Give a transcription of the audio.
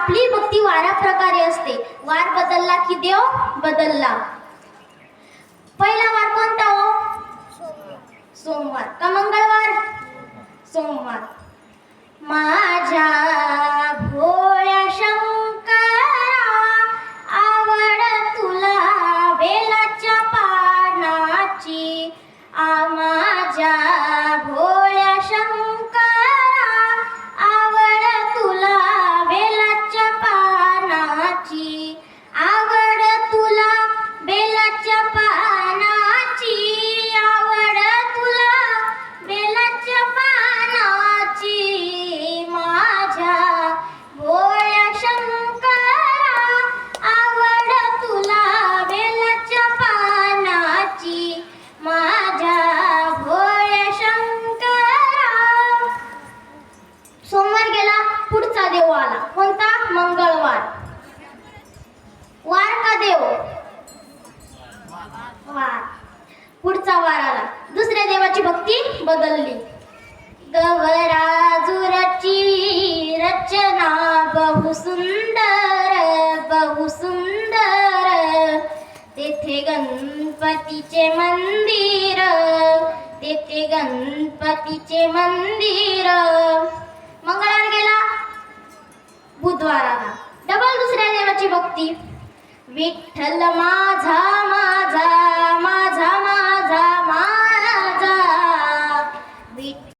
आपली भक्ती वारा प्रकारे असते. वार बदलला की देव बदलला. पहिला वार कोणता हो? सोमवार का मंगळवार? सोमवार. माझ्या भोळ्या शंकरा आवड तुला बेलाच्या पानाची. माझ्या भोळ्या शंकरा आवड तुला बेलाच्या पानाची. आवड तुला बेलाच्या पानाची. आवड तुला बेलाच्या पानाची. माझ्या भोळ्या शंकरा आवड तुला बेलाच्या पानाची. माझ्या भोळ्या शंकरा. सोमवार गेला, पुढचा देव आला. कोणता? मंगळवार. वार का देव? वार. पुढचा वार आला. दुसऱ्या देवाची भक्ती बदलली. गवराजुराची रचना बहु सुंदर, बहु सुंदर. तेथे गणपतीचे मंदिर, तेथे गणपतीचे मंदिर. मंगळवार गेला, बुधवार आला. डबल दुसऱ्या देवाची भक्ती. विठ्ठल माझा माझा माझा माझा माझा